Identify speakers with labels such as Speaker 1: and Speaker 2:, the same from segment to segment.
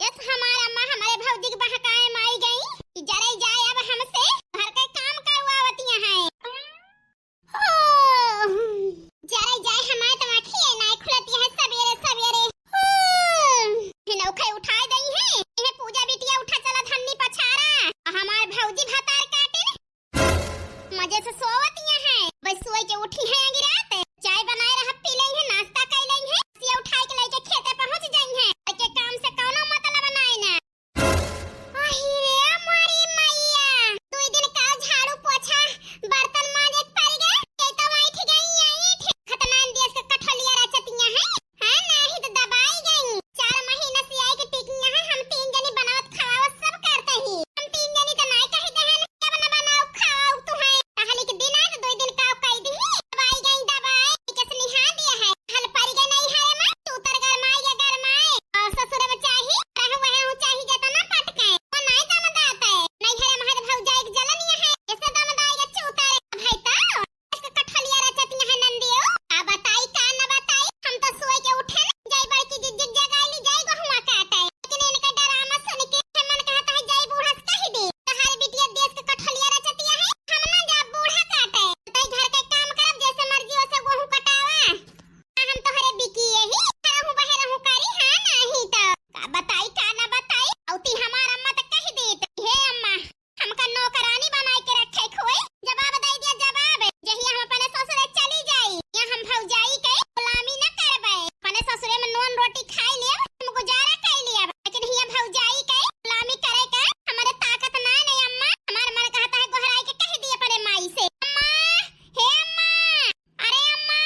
Speaker 1: Yes हमारे अम्मा हमारे भौजी के बहकाए माई गई कि जरे जाए अब हमसे घर के काम करवावतियां हैं। जरे जाए हमारे टमाठी है ना खुलती है सवेरे सवेरे। नौखे उठाए गई है इन्हें पूजा बिटिया उठा चला धन्नी पछारा हमारे भौजी भातार काटे मजे से सोवतियां हैं। बस सोई के उठी है अंगी रात चाय बनाए रह पी लई है नाश्ता कर लई है सिया उठाए के लेके खेते पहुंच जाई है के काम से कौनो मतलब बनाए ना। अही रे हमारी मैया 2 दिन का झाड़ू पोछा बर्तन मांजे पड़ गए के तो बैठ गई आई खतनान देश के कठलिया रचतियां है नहीं तो दबाई गई 4 महीना से आई के टिकियां है हम 3 जनी बनावत खावत सब करते ही हम 3 जनी तो नहीं कहि दहन के बनाओ खाओ तू है कहली के दिन आ 2 दिन का कह दी दबाई गई दबाई के स्नेहा दिया है हल पड़ गई नहीं है मैं तू तर गरमाई या गरमाए और ससुर में चाही रहू वह चाही जाता ना पटके वो नहीं दमदात है नहीं है महद भौजाई के जलनिया है ऐसे दमदाई के चूतर भाई तो इसके कठलिया रचतियां है नंदियो का बताई का न बताई हम तो सोए के उठे जाई बड़की जिज्जत जगाई ली जाई गहुआ काटे लेकिन इनका डरामा सुन के मन कहता है जाई बूढ़ा से कह दे तहारी बिटिया देश के कठलिया रचतिया है हम ना जा बूढ़ा काटे तई घर के काम करब जैसे मर्जी वैसे गहू कटावा हम तो हरे बिकी यही रहू बहे रहू करी हां नहीं तो का बताई का न बताई औती हमार अम्मा तो कह देत हे अम्मा हमका नौकरानी बनाई के रखे खोए जवाब दे दिया जवाब जही हम अपने ससुरे चली जाई या हम भौजाई के गुलामी न करबे अपने ससुरे में नून रोटी खाई लेब हम गुजारा कर लेब लेकिन हिया भौजाई के गुलामी करे का हमारे ताकत ना नहीं अम्मा हमार मन कहता है गोहराई के कह दिए अपने माई से अम्मा हे अम्मा अरे अम्मा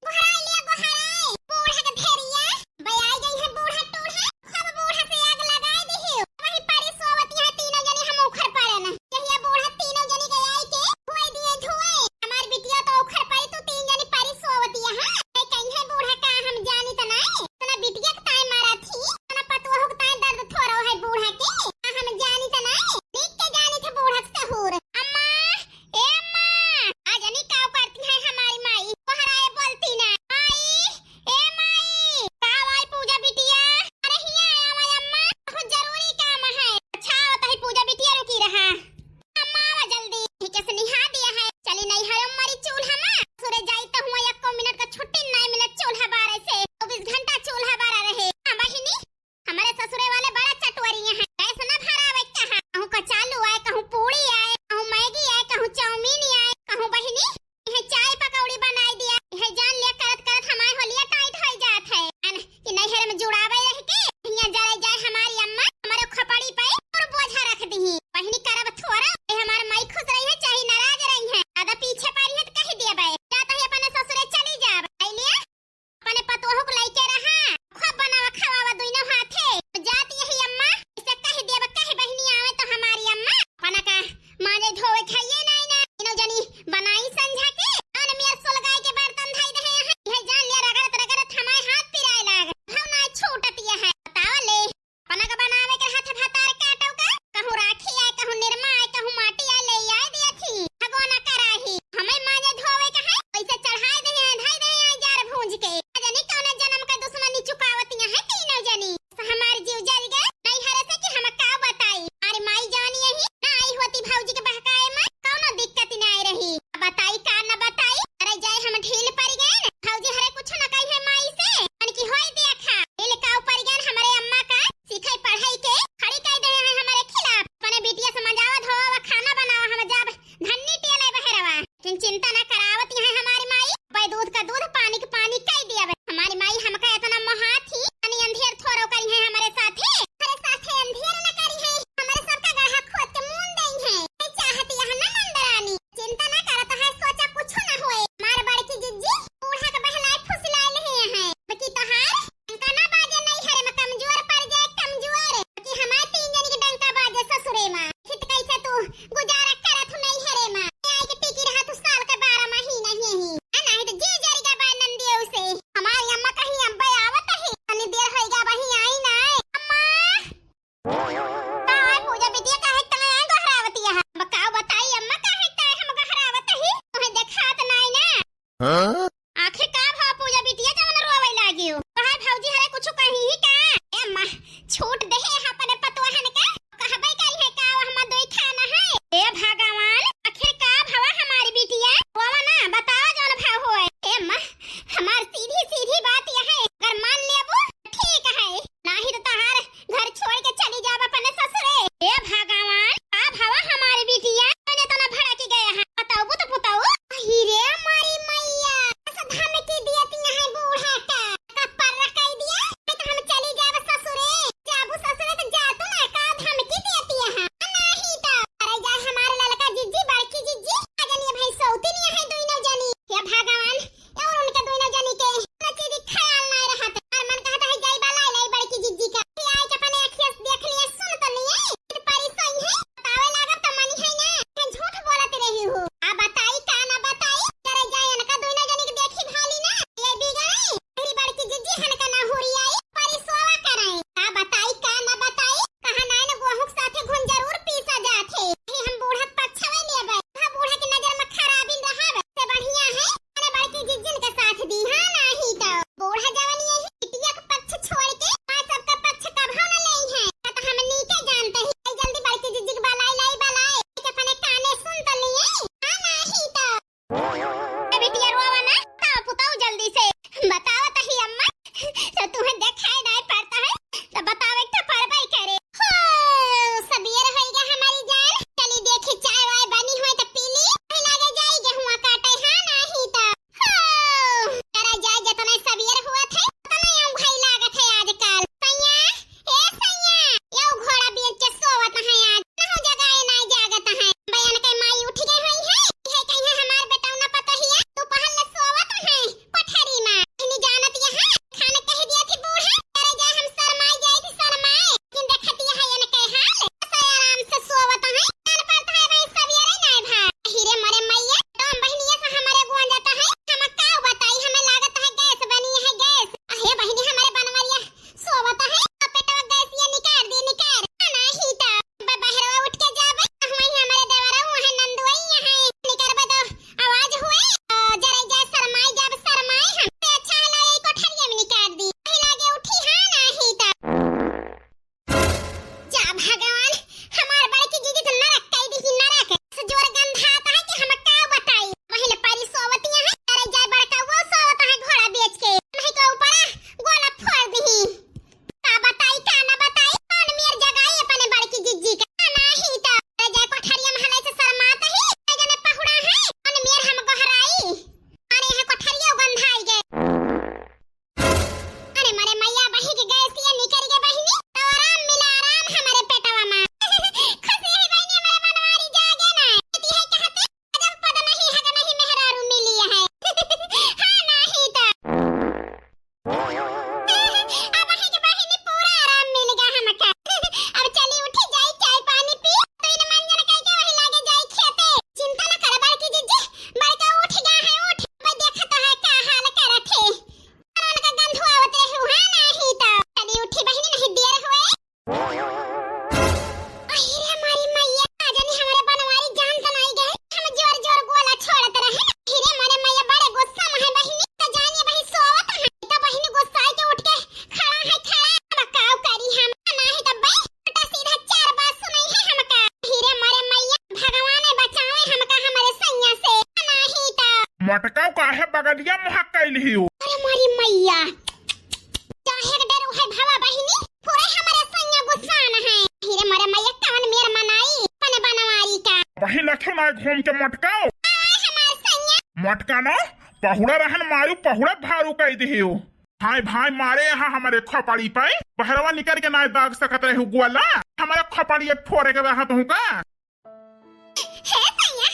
Speaker 1: गोहराई लिया गोहराई बूढ़ा के धेरिया बयाई गई है बूढ़ा टूढ़ा सब बूढ़ा से आग लगाए दी वही पारी सोवती है तीनों जनी हम उखड़ पड़े ना यही बूढ़ा तीनों जनी के आई के धुए दिए धुए हमार बिटिया तो उखड़ पड़ी तो 3 जनी पारी सोवती है हां कहीं है बूढ़ा का हम जानी तो नहीं तना बिटिया के ताई मारा थी तना पतवा हो ताई दर्द थोरो है बूढ़ा के हम जानी तो नहीं देख के जानी थे बूढ़ा के सहूर अम्मा ए अम्मा आ जनी काव करती है हमारी माई बहराए बोलती ना माई ए माई काव आई पूजा बिटिया अरे हिया आया अम्मा बहुत जरूरी काम है अच्छा होता है पूजा बिटिया रुकी रहा अम्मा आवा जल्दी ठीक है स्नेहा दिया है चली नहीं है हमारी चूल्हा में सुरे जाई तो हुआ 1 मिनट का छुट्टी नहीं मिले चूल्हा बारे से 24 घंटा चूल्हा बारा रहे हां बहिनी हमारे ससुरे वाले बड़ा चटवरिया हैं कैसे ना भरावे कहां कहूं कचालू आए कहूं पूड़ी आए कहूं मैगी आए कहूं चाउमीन आए कहूं बहिनी यह चाय पकौड़ी बनाई दिया यह जान लिया करत करत हमारे होलिया टाइट हो जात है कि नहीं है में जुड़ावे रह के हिया जरे जाए हमारी अम्मा हमारे खपड़ी पे और बोझा रख दी बहिनी करब थोड़ा ए हमार माई खुश रही है चाहे नाराज रही है आधा पीछे पड़ी है तो कह दिया बे जाता है अपने ससुरे चली जाब आइलिया अपने पतोह को लेके रहा खूब बनावा खवावा दोनों हाथे जाती है अम्मा इसे कह दिया कह बहिनी आवे तो हमारी अम्मा पना का माने धोवे खाइए नहीं ना इनो जनी बनाई संझा के अन मेर सोलगाई के बर्तन धाई दे यह जान लिया रगड़त रगड़त हमारे हाथ पिराए लाग हम ना छूटतिया है बतावा ले पना का बनावे के हाथ भातार काटो का कहूं राखी आए कहूं निरमा आए कहूं माटी आए ले आए दिया थी भगवाना कराही हमें माने धोवे का है पैसे चढ़ाए दे धाई दे जार भूंज के जनी कौन जन्म का दुश्मनी चुकावतियां है तीनों जनी हमारे जीव जल गए नहीं हरे से कि हम का बताई अरे माई जानी यही ना आई होती भौजी के बहकाए में कौनो दिक्कत ना आई रही बताई का न बताई अरे जाए हम ढील पड़ गए भौजी हरे कुछ न कही है माई से अन की होई देखा ढील का ऊपर गए हमारे अम्मा का सिखाई पढ़ाई के खड़ी कह दे है हमारे खिलाफ अपने बिटिया समझावा धोवा खाना बनावा हम जाब धन्नी तेले बहरवा चिंता न करावत है हमारी माई भाई दूध का दूध पानी का पानी कह दिया हमारी माई हमका इतना मोहा थी अनि अंधेर थोरो करी है हमारे साथे अंधेर न करी है हमारे सबका गढ़ा खोद के मुंह देई है मैं चाहती है ना नंदरानी चिंता न करत है सोचा कुछ न होए मार बड़की जिज्जी बूढ़ा के बहलाए फुसलाए ले है बकी तहार डंका ना बाजे नहीं हरे में कमजोर पड़ जाए कमजोर कि हमारे 3 जनी के डंका बाजे ससुरे में हित कैसे तू गुजारा करत नहीं हरे में आई के टिकी रहा तू साल के 12 महीना यही नहीं तो जीव जरी का बाय नंदियो से हमारी अम्मा कहीं अब्बा आवत है अनि देर होइगा वही आई ना अम्मा काय पूजा बिटिया काहे तने आई गहरावती है बताओ बताई अम्मा काहे तने हम गहरावत है तुम्हें देखात नहीं ना हां आखिर का भा पूजा बिटिया जवन रोवे लागियो कहां भौजी हरे कुछ कही ही का ए अम्मा छूट दे
Speaker 2: मटका काहे बगलिया महक कैली हो?
Speaker 1: अरे मारी मैया काहे के डर है भावा बहिनी पूरे हमारे संग गुस्सा न है। हिरे मारे मैया कान मेर मनाई पने बनवारी का
Speaker 2: वही लखो ना घूम के मटका
Speaker 1: हमारे संग
Speaker 2: मटका ना पहुड़ा रहन मारू पहुड़ा भारू कह दियो। भाई भाई मारे यहाँ हमारे खोपड़ी पे बहरवा निकल के ना दाग सकत रहे गुआला हमारे खोपड़ी फोड़े के वहां तो का
Speaker 1: हे सैया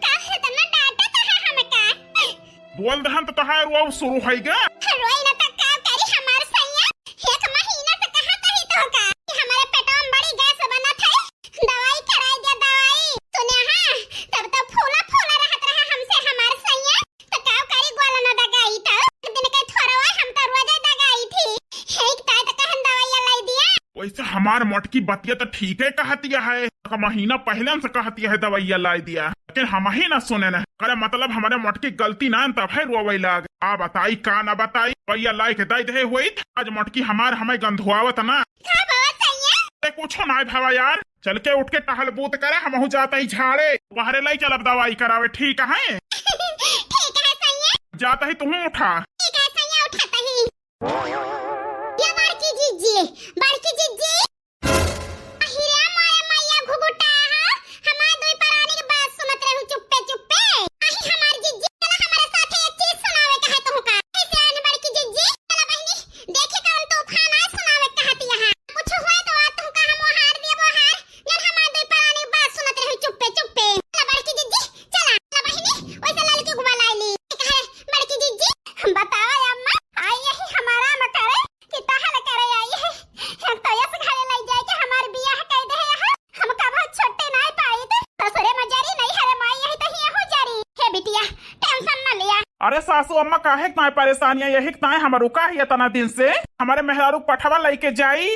Speaker 1: का है तना डाटा तो है हमका
Speaker 2: बोल दहन तो तहार वो शुरू है गा
Speaker 1: रोई न तक का करी हमार सैया एक महीना से कहां कही तो का कि हमारे पेटवा में बड़ी गैस बना था दवाई कराई दे दवाई सुने हां तब तो फूला फूला रहत रहा हमसे हमार सैया तो का करी गोला न दगाई था दिन के थोड़वा हम तो रोज दगाई थी एक ता तो कहन दवाई लाई दिया।
Speaker 2: वैसे हमार मोटकी बतिया तो ठीक है कहतिया है का महीना पहले से कहतिया है दवाइया लाई दिया लेकिन हम ही ना सुने न करे मतलब हमारे मोटकी गलती ना तब है रोवे लाग आ बताई का ना बताई भैया लाई के दई दे हुई आज मोटकी हमार हमें गंधुआवत ना
Speaker 1: का बाबा सैया
Speaker 2: कुछ ना भावा यार चल के उठ के टहल बूत करे हम जाता ही झाड़े बाहरे लाई चलब दवाई करावे ठीक है
Speaker 1: ठीक है सैया
Speaker 2: जाता ही तुम उठा
Speaker 1: ठीक है सैया उठाता ही ये बड़की जीजी अहिरे मारे मैया घुघुटा हमार दुई परानी के बात सुनत रहू चुप्पे चुप्पे अहि हमार जीजी चला हमारे साथे एक चीज सुनावे कहे तो का ऐसे आने बड़की जीजी चला बहनी देखे कौन तूफान आए सुनावे कहती यहां कुछ हुए तो आ तुम का हम हार देबो हार जब हमार दुई परानी के बात सुनत रहू चुप्पे चुप्पे चला बड़की जीजी चला बहनी ओइसे लाल के घुमा लाइली कहे बड़की जीजी हम बताओ अम्मा आई यही हमारा मकरे कि तहल करे आई है हम तो यस घरे लई जाए के हमार बियाह कह दे है हम कब छोटे नहीं पाई थे ससुरे मजारी नहीं हरे माई यही तो ही हो जारी हे बिटिया टेंशन न लिया।
Speaker 2: अरे सासू अम्मा काहे ना परेशानियां यही ना हमारू का है तना दिन से हमारे मेहरारू पठवा लेके जाई